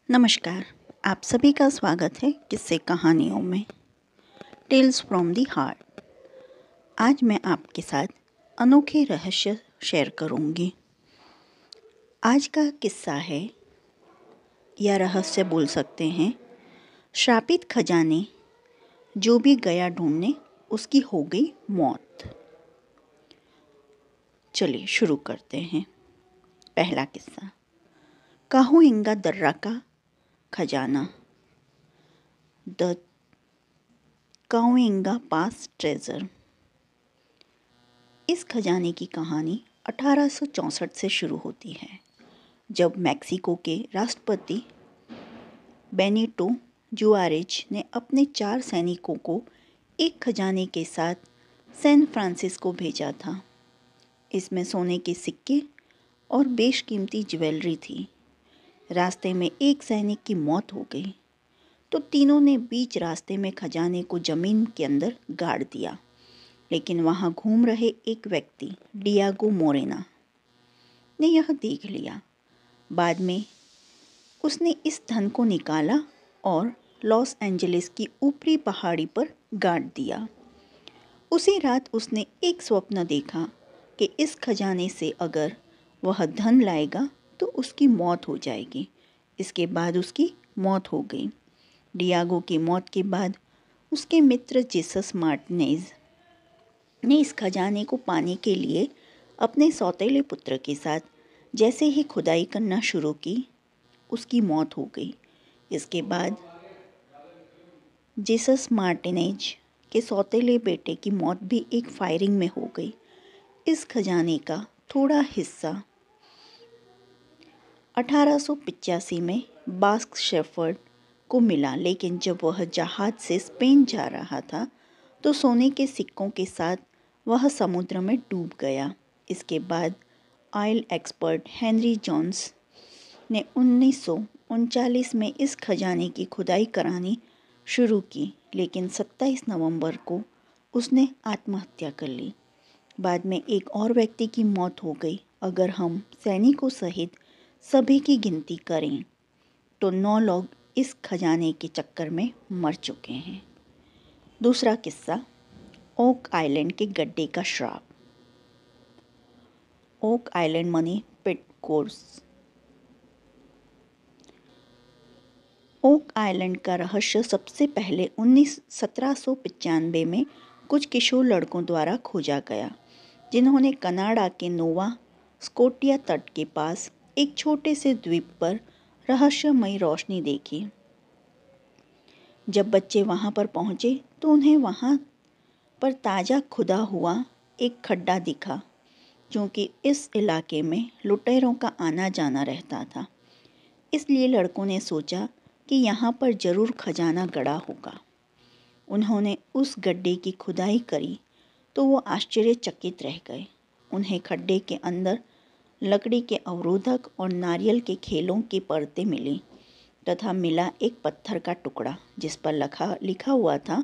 नमस्कार। आप सभी का स्वागत है किस्से कहानियों में टेल्स फ्रॉम द हार्ट। आज मैं आपके साथ अनोखे रहस्य शेयर करूंगी। आज का किस्सा है या रहस्य बोल सकते हैं, श्रापित खजाने। जो भी गया ढूंढने उसकी हो गई मौत। चलिए शुरू करते हैं। पहला किस्सा, काहुइंगा दर्रा का खजाना, द काहुइंगा पास ट्रेजर। इस खजाने की कहानी 1864 से शुरू होती है, जब मैक्सिको के राष्ट्रपति बेनिटो जुआरेज ने अपने 4 सैनिकों को एक खजाने के साथ सैन फ्रांसिस्को भेजा था। इसमें सोने के सिक्के और बेशकीमती ज्वेलरी थी। रास्ते में एक सैनिक की मौत हो गई, तो तीनों ने बीच रास्ते में खजाने को जमीन के अंदर गाड़ दिया। लेकिन वहाँ घूम रहे एक व्यक्ति, डियागो मोरेना, ने यह देख लिया। बाद में उसने इस धन को निकाला और लॉस एंजलिस की ऊपरी पहाड़ी पर गाड़ दिया। उसी रात उसने एक स्वप्न देखा कि इस खजाने से अगर वह धन लाएगा तो उसकी मौत हो जाएगी। इसके बाद उसकी मौत हो गई। डियागो की मौत के बाद उसके मित्र जीसस मार्टिनेज ने इस खजाने को पाने के लिए अपने सौतेले पुत्र के साथ जैसे ही खुदाई करना शुरू की, उसकी मौत हो गई। इसके बाद जीसस मार्टिनेज के सौतेले बेटे की मौत भी एक फायरिंग में हो गई। इस खजाने का थोड़ा हिस्सा 1885 में बास्क शेफर्ड को मिला, लेकिन जब वह जहाज से स्पेन जा रहा था तो सोने के सिक्कों के साथ वह समुद्र में डूब गया। इसके बाद ऑयल एक्सपर्ट हेनरी जोन्स ने 1939 में इस खजाने की खुदाई करानी शुरू की, लेकिन 27 नवंबर को उसने आत्महत्या कर ली। बाद में एक और व्यक्ति की मौत हो गई। अगर हम सैनिकों सहित सभी की गिनती करें तो 9 लोग इस खजाने के चक्कर में मर चुके हैं। दूसरा किस्सा, ओक आइलैंड के गड्ढे का श्राप। ओक आइलैंड मनी पिट कोर्स। ओक आइलैंड का रहस्य सबसे पहले 1795 में कुछ किशोर लड़कों द्वारा खोजा गया, जिन्होंने कनाडा के नोवा स्कोटिया तट के पास एक छोटे से द्वीप पर रहस्यमयी रोशनी देखी। जब बच्चे वहां पर पहुंचे तो उन्हें वहां पर ताज़ा खुदा हुआ एक खड्डा दिखा, क्योंकि इस इलाके में लुटेरों का आना जाना रहता था। इसलिए लड़कों ने सोचा कि यहाँ पर ज़रूर खजाना गड़ा होगा। उन्होंने उस गड्ढे की खुदाई करी तो वो आश्चर्यचकित रह गए। उन्हें खड्डे के अंदर लकड़ी के अवरोधक और नारियल के खेलों की परतें मिली, तथा मिला एक पत्थर का टुकड़ा जिस पर लिखा हुआ था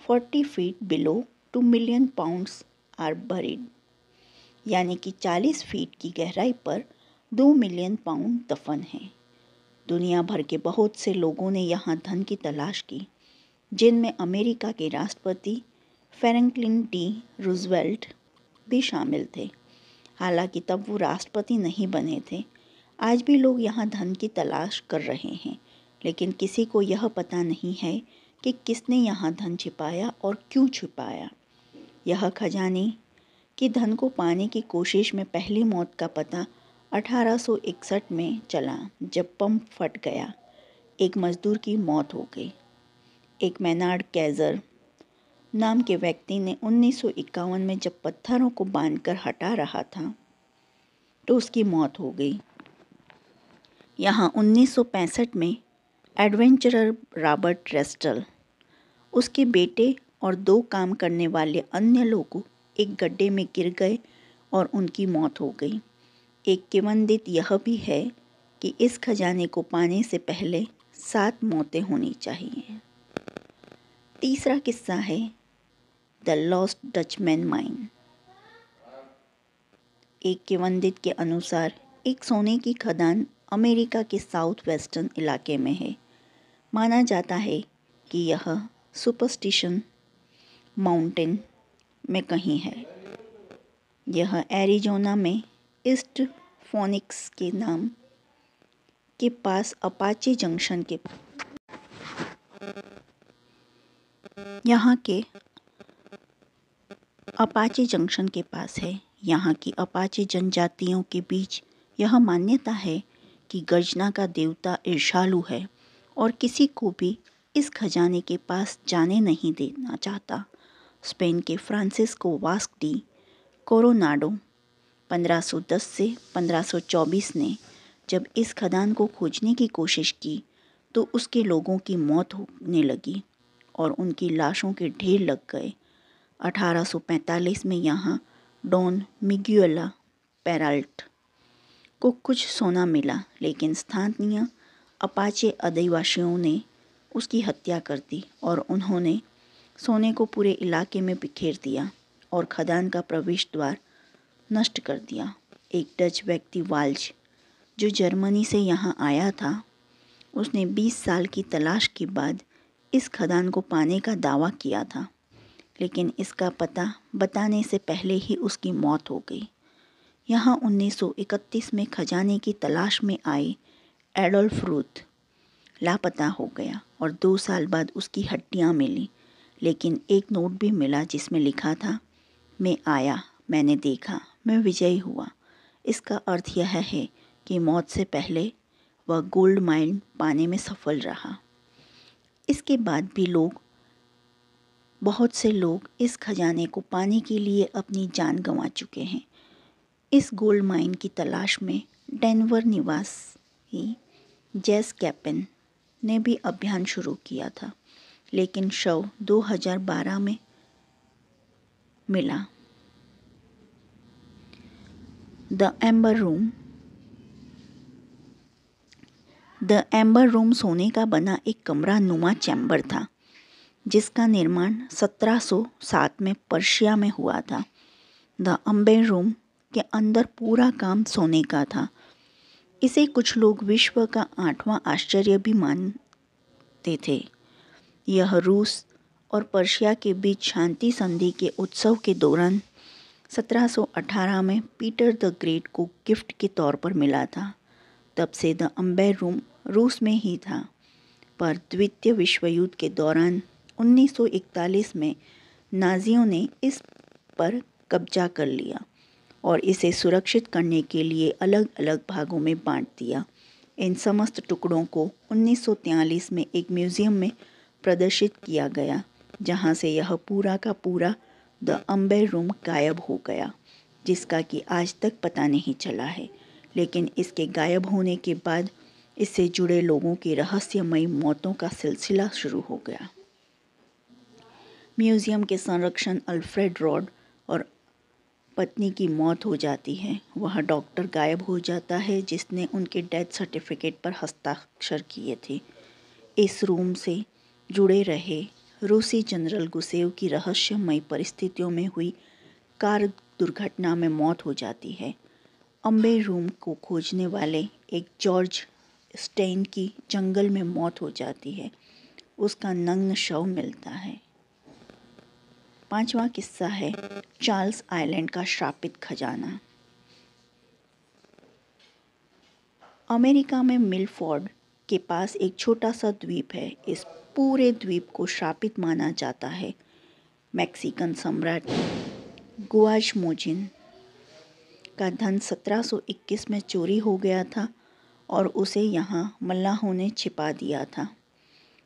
40 feet below 2 million pounds are buried, यानी कि 40 फीट की गहराई पर 2 मिलियन पाउंड दफन है। दुनिया भर के बहुत से लोगों ने यहाँ धन की तलाश की, जिनमें अमेरिका के राष्ट्रपति फ्रैंकलिन डी रूजवेल्ट भी शामिल थे। हालांकि तब वो राष्ट्रपति नहीं बने थे। आज भी लोग यहाँ धन की तलाश कर रहे हैं, लेकिन किसी को यह पता नहीं है कि किसने यहाँ धन छिपाया और क्यों छिपाया। यह खजाने की धन को पाने की कोशिश में पहली मौत का पता 1861 में चला, जब पंप फट गया। एक मजदूर की मौत हो गई। एक मैनार्ड कैजर नाम के व्यक्ति ने 1951 में जब पत्थरों को बांधकर हटा रहा था तो उसकी मौत हो गई। यहाँ 1965 में एडवेंचरर रॉबर्ट रेस्टल, उसके बेटे और 2 काम करने वाले अन्य लोग एक गड्ढे में गिर गए और उनकी मौत हो गई। एक किंवदंती यह भी है कि इस खजाने को पाने से पहले 7 मौतें होनी चाहिए। तीसरा किस्सा है द लॉस्ट डचमैन माइन। एक किंवदंती के अनुसार एक सोने की खदान अमेरिका के साउथ वेस्टर्न इलाके में है। माना जाता है कि यह सुपरस्टिशन माउंटेन में कहीं है। यह एरिज़ोना में ईस्ट फोनिक्स के नाम के पास अपाचे जंक्शन के पास है। यहाँ की अपाचे जनजातियों के बीच यह मान्यता है कि गर्जना का देवता ईर्ष्यालु है और किसी को भी इस खजाने के पास जाने नहीं देना चाहता। स्पेन के फ्रांसिस्को वास्क डी कोरोनाडो 1510 से 1524 ने जब इस खदान को खोजने की कोशिश की तो उसके लोगों की मौत होने लगी और उनकी लाशों के ढेर लग गए। 1845 में यहाँ डॉन मिग्युएला पेराल्ट को कुछ सोना मिला, लेकिन स्थानीय अपाचे अधिवासियों ने उसकी हत्या कर दी और उन्होंने सोने को पूरे इलाके में बिखेर दिया और खदान का प्रवेश द्वार नष्ट कर दिया। एक डच व्यक्ति वाल्ज, जो जर्मनी से यहाँ आया था, उसने 20 साल की तलाश के बाद इस खदान को पाने का दावा किया था, लेकिन इसका पता बताने से पहले ही उसकी मौत हो गई। यहाँ 1931 में खजाने की तलाश में आए एडोल्फ रूथ लापता हो गया और 2 साल बाद उसकी हड्डियाँ मिली, लेकिन एक नोट भी मिला जिसमें लिखा था, मैं आया, मैंने देखा, मैं विजयी हुआ। इसका अर्थ यह है कि मौत से पहले वह गोल्ड माइन पाने में सफल रहा। इसके बाद भी बहुत से लोग इस खजाने को पाने के लिए अपनी जान गंवा चुके हैं। इस गोल्ड माइन की तलाश में डेनवर निवासी जेस कैपेन ने भी अभियान शुरू किया था, लेकिन शव 2012 में मिला। द एम्बर रूम सोने का बना एक कमरा नुमा चैम्बर था, जिसका निर्माण 1707 में पर्शिया में हुआ था। द एम्बर रूम के अंदर पूरा काम सोने का था। इसे कुछ लोग विश्व का 8वां आश्चर्य भी मानते थे। यह रूस और पर्शिया के बीच शांति संधि के उत्सव के दौरान 1718 में पीटर द ग्रेट को गिफ्ट के तौर पर मिला था। तब से द एम्बर रूम रूस में ही था, पर द्वितीय विश्व युद्ध के दौरान 1941 में नाजियों ने इस पर कब्जा कर लिया और इसे सुरक्षित करने के लिए अलग अलग भागों में बांट दिया। इन समस्त टुकड़ों को 1943 में एक म्यूज़ियम में प्रदर्शित किया गया, जहां से यह पूरा का पूरा द एम्बर रूम गायब हो गया, जिसका कि आज तक पता नहीं चला है। लेकिन इसके गायब होने के बाद इससे जुड़े लोगों की रहस्यमयी मौतों का सिलसिला शुरू हो गया। म्यूज़ियम के संरक्षक अल्फ्रेड रॉड और पत्नी की मौत हो जाती है। वह डॉक्टर गायब हो जाता है जिसने उनके डेथ सर्टिफिकेट पर हस्ताक्षर किए थे। इस रूम से जुड़े रहे रूसी जनरल गुसेव की रहस्यमयी परिस्थितियों में हुई कार दुर्घटना में मौत हो जाती है। एम्बर रूम को खोजने वाले एक जॉर्ज स्टेन की जंगल में मौत हो जाती है। उसका नग्न शव मिलता है। 5वां किस्सा है चार्ल्स आइलैंड का श्रापित खजाना। अमेरिका में मिलफोर्ड के पास एक छोटा सा द्वीप है। इस पूरे द्वीप को श्रापित माना जाता है। मैक्सिकन सम्राट गुआज़मोजिन का धन 1721 में चोरी हो गया था और उसे यहाँ मल्लाहों ने छिपा दिया था।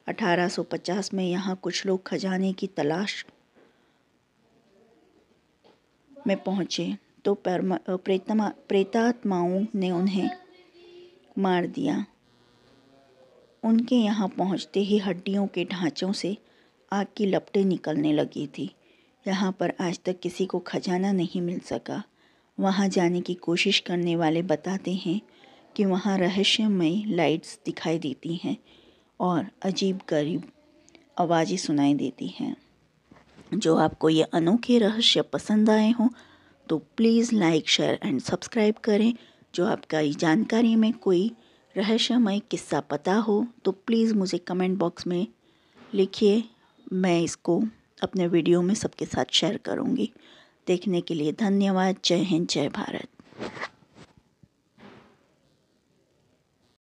1850 में यहाँ कुछ लोग खजाने की तलाश में पहुँचे तो प्रेतात्माओं ने उन्हें मार दिया। उनके यहाँ पहुँचते ही हड्डियों के ढांचों से आग की लपटें निकलने लगी थी। यहाँ पर आज तक किसी को खजाना नहीं मिल सका। वहाँ जाने की कोशिश करने वाले बताते हैं कि वहाँ रहस्यमयी लाइट्स दिखाई देती हैं और अजीब गरीब आवाज़ें सुनाई देती हैं। जो आपको ये अनोखे रहस्य पसंद आए हों तो please like, share and subscribe करें। जो आपका जानकारी में कोई रहस्यमय किस्सा पता हो तो प्लीज़ मुझे कमेंट बॉक्स में लिखिए। मैं इसको अपने वीडियो में सबके साथ शेयर करूँगी। देखने के लिए धन्यवाद। जय हिंद, जय भारत।